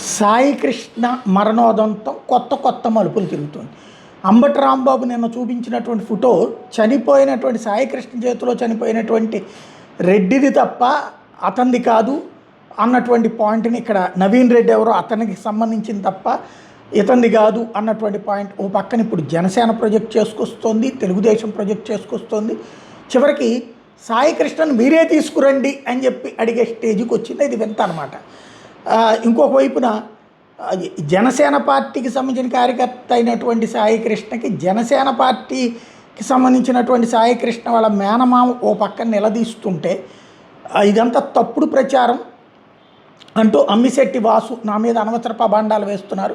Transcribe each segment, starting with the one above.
సాయి కృష్ణ మరణోదంతం కొత్త మలుపులు తిరుగుతుంది. అంబటి రాంబాబు నిన్న చూపించినటువంటి ఫోటో చనిపోయినటువంటి సాయి కృష్ణ చేతిలో చనిపోయినటువంటి రెడ్డిది తప్ప అతనిది కాదు అన్నటువంటి పాయింట్ని ఇక్కడ నవీన్ రెడ్డి ఎవరో అతనికి సంబంధించింది తప్ప ఇతనిది కాదు అన్నటువంటి పాయింట్ ఓ పక్కన ఇప్పుడు జనసేన ప్రొజెక్ట్ చేసుకొస్తోంది, తెలుగుదేశం ప్రొజెక్ట్ చేసుకొస్తోంది. చివరికి సాయి కృష్ణను మీరే తీసుకురండి అని చెప్పి అడిగే స్టేజ్కి వచ్చింది. ఇది వింత అనమాట. ఇంకొక వైపున జనసేన పార్టీకి సంబంధించిన కార్యకర్త అయినటువంటి సాయి కృష్ణకి జనసేన పార్టీకి సంబంధించినటువంటి సాయి కృష్ణ వాళ్ళ మేనమామ ఓ పక్కన నిలదీస్తుంటే ఇదంతా తప్పుడు ప్రచారం అంటూ అమ్మిశెట్టి వాసు నా మీద అనవసర పబాండాలు వేస్తున్నారు,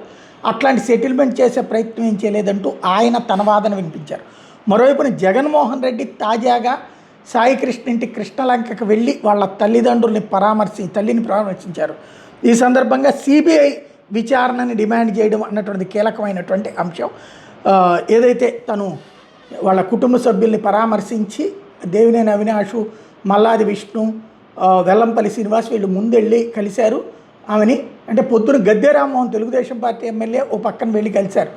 అట్లాంటి సెటిల్మెంట్ చేసే ప్రయత్నం ఏం చేయలేదంటూ ఆయన తన వాదన వినిపించారు. మరోవైపున జగన్మోహన్ రెడ్డి తాజాగా సాయి కృష్ణ ఇంటి కృష్ణలంకకు వెళ్ళి వాళ్ళ తల్లిని పరామర్శించారు. ఈ సందర్భంగా సిబిఐ విచారణని డిమాండ్ చేయడం అన్నటువంటి కీలకమైనటువంటి అంశం. ఏదైతే తను వాళ్ళ కుటుంబ సభ్యుల్ని పరామర్శించి దేవినేని అవినాషు, మల్లాది విష్ణు, వెల్లంపల్లి శ్రీనివాస్ వీళ్ళు ముందెళ్ళి కలిశారు ఆమెని. అంటే పొద్దున గద్దె రామ్మోహన్ తెలుగుదేశం పార్టీ ఎమ్మెల్యే ఓ పక్కన వెళ్ళి కలిశారు.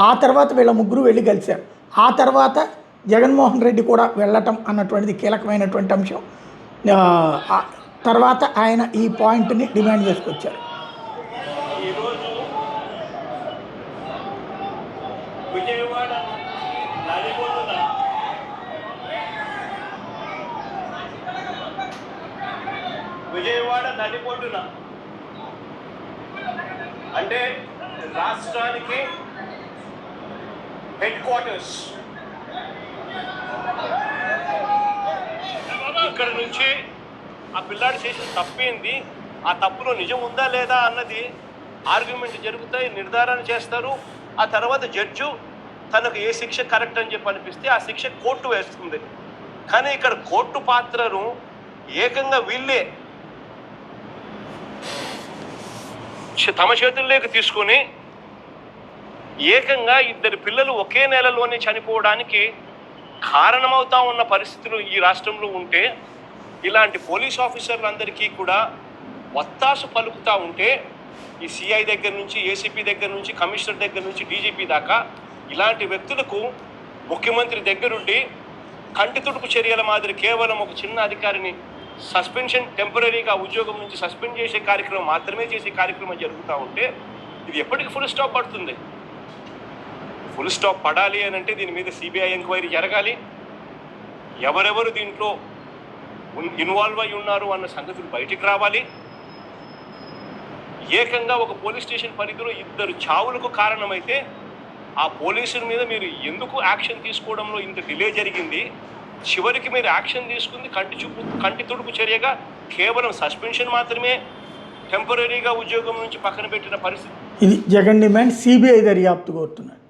ఆ తర్వాత వీళ్ళ ముగ్గురు వెళ్ళి కలిశారు. ఆ తర్వాత జగన్మోహన్ రెడ్డి కూడా వెళ్ళటం అన్నటువంటిది కీలకమైనటువంటి అంశం. తర్వాత ఆయన ఈ పాయింట్ని డిమాండ్ చేసుకొచ్చారు. విజయవాడ నడిబొడ్డున అంటే రాష్ట్రానికి హెడ్ క్వార్టర్స్, ఇక్కడ నుంచి ఆ పిల్లాడు చేసిన తప్పేంది, ఆ తప్పులో నిజం ఉందా లేదా అన్నది ఆర్గ్యుమెంట్ జరుగుతాయి, నిర్ధారణ చేస్తారు. ఆ తర్వాత జడ్జు తనకు ఏ శిక్ష కరెక్ట్ అని చెప్పి అనిపిస్తే ఆ శిక్ష కోర్టు వేస్తుంది. కానీ ఇక్కడ కోర్టు పాత్రను ఏకంగా వీళ్ళే తమ చేతుల్లోకి తీసుకొని ఏకంగా ఇద్దరు పిల్లలు ఒకే నెలలోనే చనిపోవడానికి కారణమవుతా ఉన్న పరిస్థితులు ఈ రాష్ట్రంలో ఉంటే, ఇలాంటి పోలీస్ ఆఫీసర్లందరికీ కూడా వత్తాసు పలుకుతూ ఉంటే, ఈ సిఐ దగ్గర నుంచి, ఏసీపీ దగ్గర నుంచి, కమిషనర్ దగ్గర నుంచి, డీజీపీ దాకా ఇలాంటి వ్యక్తులకు ముఖ్యమంత్రి దగ్గరుండి కంటి తుడుపు చర్యల మాదిరి కేవలం ఒక చిన్న అధికారిని సస్పెన్షన్, టెంపరీగా ఉద్యోగం నుంచి సస్పెండ్ చేసే కార్యక్రమం మాత్రమే చేసే కార్యక్రమం జరుగుతూ ఉంటే ఇది ఎప్పటికీ ఫుల్ స్టాప్ పడుతుంది? ఫుల్ స్టాప్ పడాలి అని అంటే దీని మీద సిబిఐ ఎంక్వైరీ జరగాలి. ఎవరెవరు దీంట్లో ఇన్వాల్వ్ అయి ఉన్నారు అన్న సంగతులు బయటికి రావాలి. ఏకంగా ఒక పోలీస్ స్టేషన్ పరిధిలో ఇద్దరు చావులకు కారణమైతే ఆ పోలీసుల మీద మీరు ఎందుకు యాక్షన్ తీసుకోవడంలో ఇంత డిలే జరిగింది? చివరికి మీరు యాక్షన్ తీసుకుంది కంటి తుడుపు చర్యగా కేవలం సస్పెన్షన్ మాత్రమే, టెంపరీగా ఉద్యోగం నుంచి పక్కన పెట్టిన పరిస్థితి. ఇది జగన్ డిమాండ్. సిబిఐ దర్యాప్తు కోరుతున్నాడు.